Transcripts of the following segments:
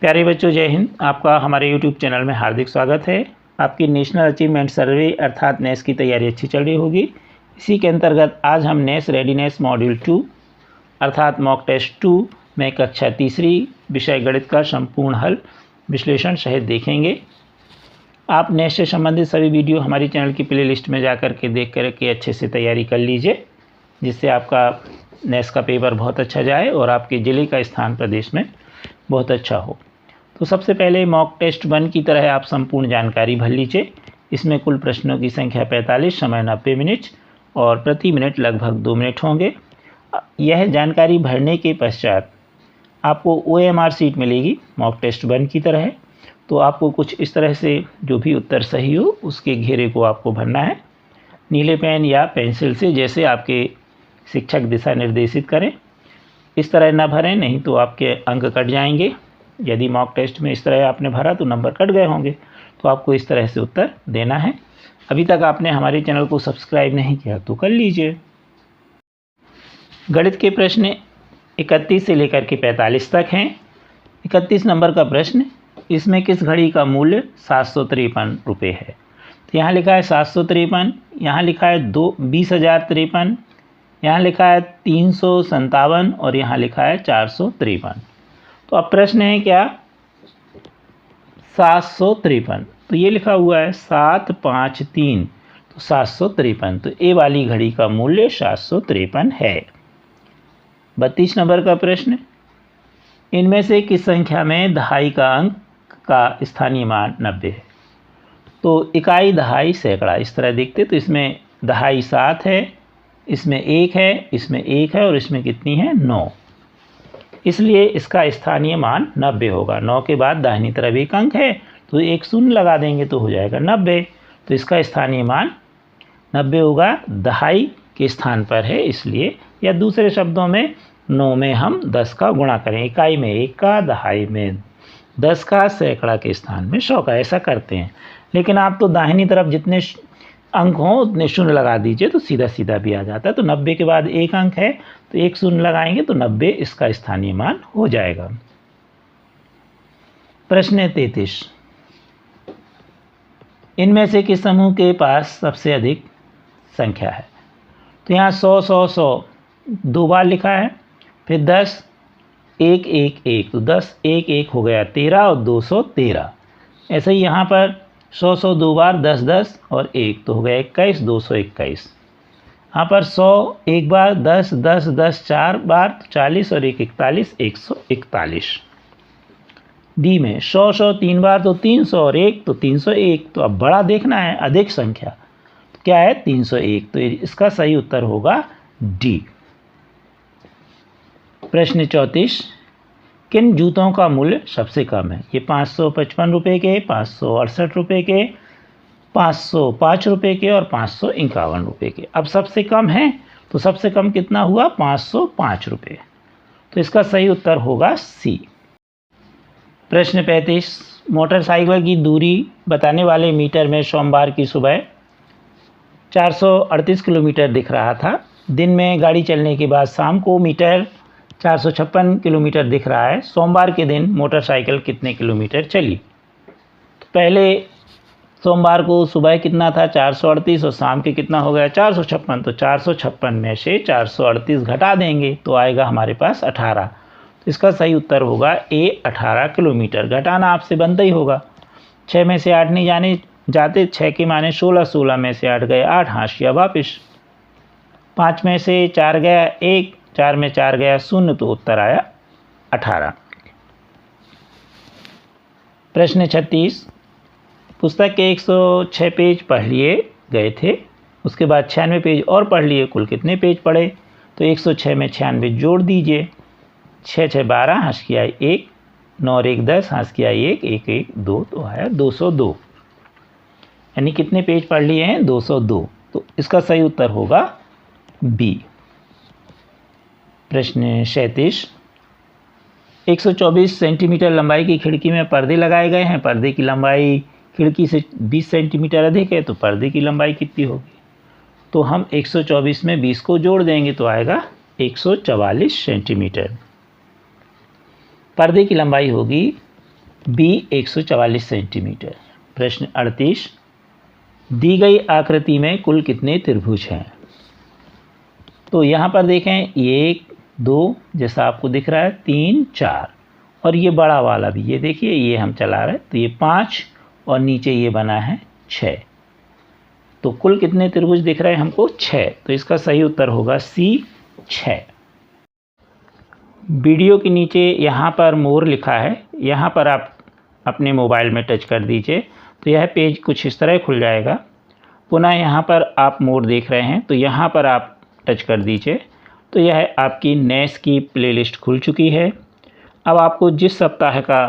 प्यारे बच्चों, जय हिंद। आपका हमारे YouTube चैनल में हार्दिक स्वागत है। आपकी नेशनल अचीवमेंट सर्वे अर्थात नेस की तैयारी अच्छी चल रही होगी। इसी के अंतर्गत आज हम नेस रेडीनेस मॉड्यूल 2 अर्थात मॉक टेस्ट 2 में कक्षा तीसरी विषय गणित का संपूर्ण हल विश्लेषण सहित देखेंगे। आप नेस से संबंधित सभी वीडियो हमारी चैनल की प्लेलिस्ट में जाकर के देख कर के अच्छे से तैयारी कर लीजिए, जिससे आपका नेस का पेपर बहुत अच्छा जाए और आपके ज़िले का स्थान प्रदेश में बहुत अच्छा हो। तो सबसे पहले मॉक टेस्ट 1 की तरह आप संपूर्ण जानकारी भर लीजिए। इसमें कुल प्रश्नों की संख्या 45, समय 90 मिनट और प्रति मिनट लगभग 2 मिनट होंगे। यह जानकारी भरने के पश्चात आपको OMR शीट मिलेगी मॉक टेस्ट 1 की तरह। तो आपको कुछ इस तरह से जो भी उत्तर सही हो उसके घेरे को आपको भरना है नीले पेन या पेंसिल से, जैसे आपके शिक्षक दिशा निर्देशित करें। इस तरह ना भरें, नहीं तो आपके अंक कट जाएंगे। यदि मॉक टेस्ट में इस तरह आपने भरा तो नंबर कट गए होंगे। तो आपको इस तरह से उत्तर देना है। अभी तक आपने हमारे चैनल को सब्सक्राइब नहीं किया तो कर लीजिए। गणित के प्रश्न 31 से लेकर के 45 तक हैं। 31 नंबर का प्रश्न, इसमें किस घड़ी का मूल्य 753 रुपये है? तो यहाँ लिखा है 753, यहाँ लिखा है 20,053, यहाँ लिखा है 357 और यहाँ लिखा है 453। तो अब प्रश्न है क्या? 753, तो ये लिखा हुआ है 753, तो 753, तो ए वाली घड़ी का मूल्य 753 है। 32 नंबर का प्रश्न, इनमें से किस संख्या में दहाई का अंक का स्थानीय मान 90 है? तो इकाई, दहाई, सैकड़ा इस तरह देखते तो इसमें दहाई 7 है, इसमें 1 है, इसमें 1 है और इसमें कितनी है? 9। इसलिए इसका स्थानीय मान 90 होगा। 9 के बाद दाहिनी तरफ एक अंक है तो एक शून्य लगा देंगे तो हो जाएगा 90। तो इसका स्थानीय मान 90 होगा, दहाई के स्थान पर है इसलिए, या दूसरे शब्दों में 9 में हम 10 का गुणा करें। इकाई में 1 का, दहाई में 10 का, सैकड़ा के स्थान में 100 का, ऐसा करते हैं। लेकिन आप तो दाहिनी तरफ जितने अंक हों उतने शून्य लगा दीजिए तो सीधा सीधा भी आ जाता है। तो 90 के बाद एक अंक है तो एक शून्य लगाएंगे तो 90 इसका स्थानीय मान हो जाएगा। प्रश्न 33, इनमें से किस समूह के पास सबसे अधिक संख्या है? तो यहाँ 100 100 100 दो बार लिखा है, फिर 10 1 1 1, तो 10 1 1 हो गया 13 और 213। ऐसे ही यहाँ पर 100 100 दो बार, 10 10 और 1 तो हो गया 21, 221। यहाँ पर 100 एक बार, 10 10 10 4 बार, 40 और 1 41, 141। डी में 100 100 3 बार तो 300 और 1 तो 301। तो अब बड़ा देखना है, अधिक संख्या, तो क्या है? 301। तो इसका सही उत्तर होगा डी। प्रश्न 34, किन जूतों का मूल्य सबसे कम है? ये 555 रुपये के, 568 रुपये के, 505 रुपये के और 551 रुपये के। अब सबसे कम है तो सबसे कम कितना हुआ? 505 रुपये। तो इसका सही उत्तर होगा सी। प्रश्न 35, मोटरसाइकिल की दूरी बताने वाले मीटर में सोमवार की सुबह 438 किलोमीटर दिख रहा था। दिन में गाड़ी चलने के बाद शाम को मीटर 456 किलोमीटर दिख रहा है। सोमवार के दिन मोटरसाइकिल कितने किलोमीटर चली? तो पहले सोमवार को सुबह कितना था? 438 और शाम के कितना हो गया? 456। तो 456 में से 438 घटा देंगे तो आएगा हमारे पास 18। तो इसका सही उत्तर होगा ए 18 किलोमीटर। घटाना आपसे बनता ही होगा, 6 में से 8 नहीं जाते, 6 के माने 16, 16 में से 8 गए 8, हाशिया वापिस। 5 में से 4 गया 1, 4 में 4 गया 0, तो उत्तर आया 18। प्रश्न 36, पुस्तक के 106 पेज पढ़ लिए गए थे, उसके बाद 96 पेज और पढ़ लिए। कुल कितने पेज पढ़े? तो 106 में 96 जोड़ दीजिए। 6 6 12, हंस किया 1, 9 और 1 10, हंस किया 1 1 1 2, तो आया 202। यानी कितने पेज पढ़ लिए हैं? 202। तो इसका सही उत्तर होगा बी। प्रश्न 37, 124 सेंटीमीटर लंबाई की खिड़की में पर्दे लगाए गए हैं। पर्दे की लंबाई खिड़की से 20 सेंटीमीटर अधिक है, तो पर्दे की लंबाई कितनी होगी? तो हम 124 में 20 को जोड़ देंगे तो आएगा 144 सेंटीमीटर। पर्दे की लंबाई होगी बी 144 सेंटीमीटर। प्रश्न 38, दी गई आकृति में कुल कितने त्रिभुज हैं? तो यहाँ पर देखें 1 2 जैसा आपको दिख रहा है, 3 4 और ये बड़ा वाला भी, ये देखिए ये हम चला रहे हैं तो ये 5 और नीचे ये बना है 6। तो कुल कितने त्रिभुज दिख रहे हैं हमको? 6। तो इसका सही उत्तर होगा सी 6। वीडियो के नीचे यहाँ पर मोर लिखा है, यहाँ पर आप अपने मोबाइल में टच कर दीजिए तो यह पेज कुछ इस तरह खुल जाएगा। पुनः यहाँ पर आप मोर देख रहे हैं तो यहाँ पर आप टच कर दीजिए तो यह आपकी नेस की प्लेलिस्ट खुल चुकी है। अब आपको जिस सप्ताह का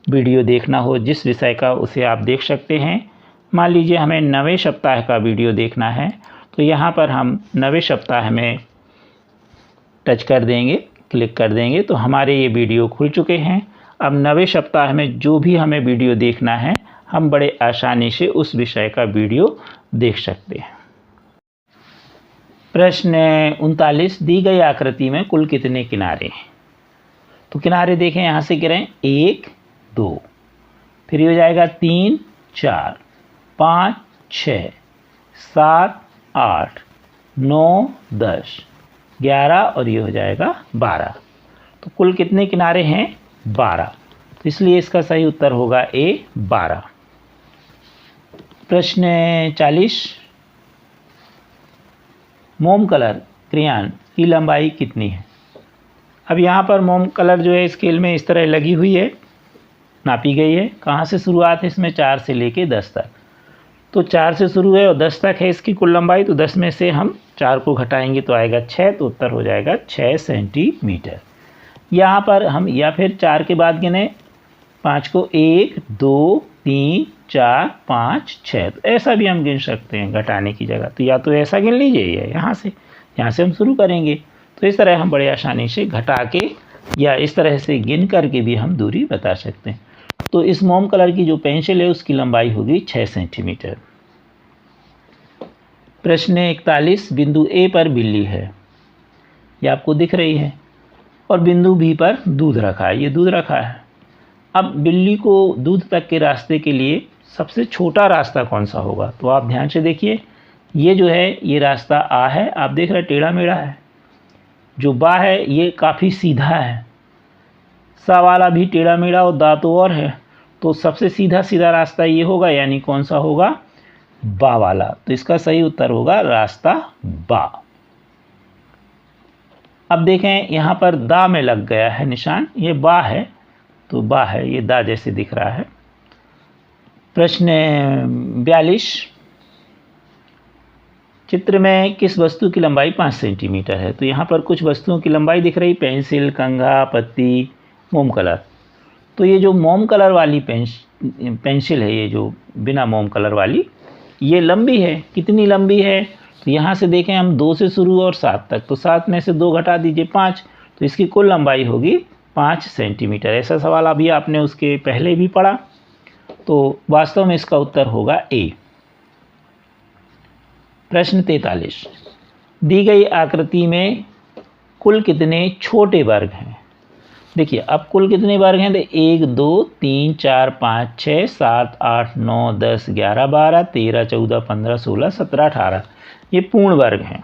वीडियो देखना हो, जिस विषय का, उसे आप देख सकते हैं। मान लीजिए हमें 9वें सप्ताह का वीडियो देखना है तो यहाँ पर हम 9वें सप्ताह में टच कर देंगे, क्लिक कर देंगे तो हमारे ये वीडियो खुल चुके हैं। अब 9वें सप्ताह में जो भी हमें वीडियो देखना है हम बड़े आसानी से उस विषय का वीडियो देख सकते हैं। प्रश्न 39, दी गई आकृति में कुल कितने किनारे हैं? तो किनारे देखें, यहाँ से गिरें 1 2, फिर ये हो जाएगा 3 4 5 6 7 8 9 10 11 और ये हो जाएगा 12। तो कुल कितने किनारे हैं? 12। तो इसलिए इसका सही उत्तर होगा ए 12। प्रश्न 40, मोम कलर क्रेयॉन की लंबाई कितनी है? अब यहाँ पर मोम कलर जो है स्केल में इस तरह लगी हुई है, नापी गई है। कहाँ से शुरुआत है इसमें? 4 से लेके 10 तक। तो 4 से शुरू है और 10 तक है इसकी कुल लंबाई, तो 10 में से हम 4 को घटाएंगे तो आएगा 6, तो उत्तर हो जाएगा 6 सेंटीमीटर। यहाँ पर हम या फिर 4 के बाद गिने 5 को, 1 2 3 4 5 6, तो ऐसा भी हम गिन सकते हैं घटाने की जगह। तो या तो ऐसा गिन लीजिए या यहाँ से हम शुरू करेंगे। तो इस तरह हम बड़े आसानी से घटा के या इस तरह से गिन करके भी हम दूरी बता सकते हैं। तो इस मोम कलर की जो पेंसिल है उसकी लंबाई होगी 6 सेंटीमीटर। प्रश्न 41, बिंदु ए पर बिल्ली है, ये आपको दिख रही है, और बिंदु बी पर दूध रखा है, ये दूध रखा है। अब बिल्ली को दूध तक के रास्ते के लिए सबसे छोटा रास्ता कौन सा होगा? तो आप ध्यान से देखिए, ये जो है ये रास्ता आ है, आप देख रहे हैं टेढ़ा मेढ़ा है। जो बा है ये काफ़ी सीधा है, सा वाला भी टेढ़ा मेढ़ा और दा तो और है। तो सबसे सीधा रास्ता ये होगा, यानी कौन सा होगा? बा वाला। तो इसका सही उत्तर होगा रास्ता बा। अब देखें यहाँ पर दा में लग गया है निशान, ये बा है तो बा है, ये दा जैसे दिख रहा है। प्रश्न 42, चित्र में किस वस्तु की लंबाई 5 सेंटीमीटर है? तो यहाँ पर कुछ वस्तुओं की लंबाई दिख रही, पेंसिल, कंघा, पत्ती, मोम कलर। तो ये जो मोम कलर वाली पेंसिल है, ये जो बिना मोम कलर वाली, ये लंबी है। कितनी लंबी है? तो यहाँ से देखें हम 2 से शुरू और 7 तक, तो 7 में से 2 घटा दीजिए 5, तो इसकी कुल लंबाई होगी 5 सेंटीमीटर। ऐसा सवाल अभी आपने उसके पहले भी पढ़ा, तो वास्तव में इसका उत्तर होगा ए। प्रश्न 43, दी गई आकृति में कुल कितने छोटे वर्ग हैं? देखिए अब कुल कितने वर्ग हैं? तो 1 2 3 4 5 6 7 8 9 10 11 12 13 14 15 16 17 18, ये पूर्ण वर्ग हैं।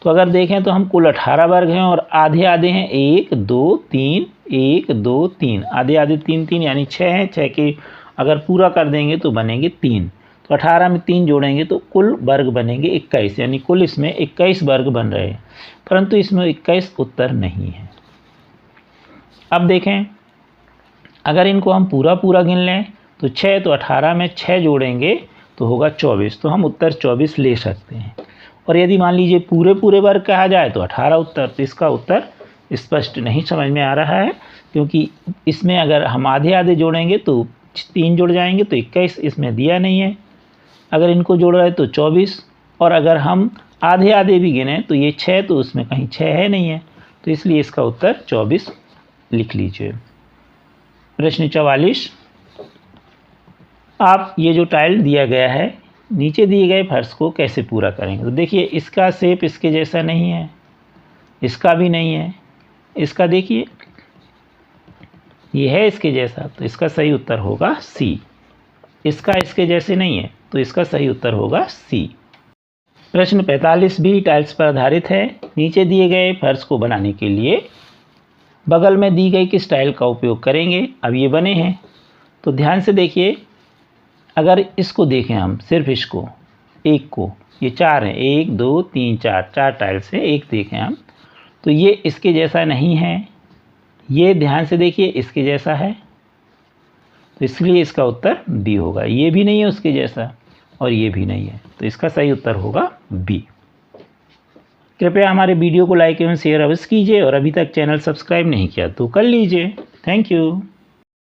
तो अगर देखें तो हम कुल 18 वर्ग हैं और आधे आधे हैं 1 2 3 1 2 3, आधे आधे 3 3 यानी 6 हैं। 6 के अगर पूरा कर देंगे तो बनेंगे 3, तो 18 में 3 जोड़ेंगे तो कुल वर्ग बनेंगे 21, यानी कुल इसमें 21 वर्ग बन रहे हैं, परंतु इसमें 21 उत्तर नहीं है। अब देखें अगर इनको हम पूरा गिन लें तो 6, तो 18 में 6 जोड़ेंगे तो होगा 24, तो हम उत्तर 24 ले सकते हैं। और यदि मान लीजिए पूरे वर्ग कहा जाए तो 18 उत्तर, तो इसका उत्तर स्पष्ट नहीं समझ में आ रहा है, क्योंकि इसमें अगर हम आधे आधे जोड़ेंगे तो 3 जुड़ जाएंगे, तो 21 इसमें दिया नहीं है। अगर इनको जोड़ रहे तो 24, और अगर हम आधे आधे भी गिने तो ये 6, तो उसमें कहीं 6 है नहीं है, तो इसलिए इसका उत्तर 24 लिख लीजिए। प्रश्न 44, आप ये जो टाइल दिया गया है नीचे दिए गए फर्श को कैसे पूरा करेंगे? तो देखिए इसका शेप इसके जैसा नहीं है, इसका भी नहीं है, इसका देखिए ये है इसके जैसा, तो इसका सही उत्तर होगा सी। इसका इसके जैसे नहीं है, तो इसका सही उत्तर होगा सी। प्रश्न 45 भी टाइल्स पर आधारित है। नीचे दिए गए फर्श को बनाने के लिए बगल में दी गई किस टाइल का उपयोग करेंगे। अब ये बने हैं, तो ध्यान से देखिए, अगर इसको देखें हम, सिर्फ इसको, एक को, ये 4 हैं, 1 2 3 4, 4 टाइल्स है, एक देखें हम, तो ये इसके जैसा नहीं है। ये ध्यान से देखिए, इसके जैसा है, तो इसलिए इसका उत्तर बी होगा। ये भी नहीं है उसके जैसा और ये भी नहीं है, तो इसका सही उत्तर होगा बी। कृपया हमारे वीडियो को लाइक एवं शेयर अवश्य कीजिए और अभी तक चैनल सब्सक्राइब नहीं किया तो कर लीजिए। Thank you.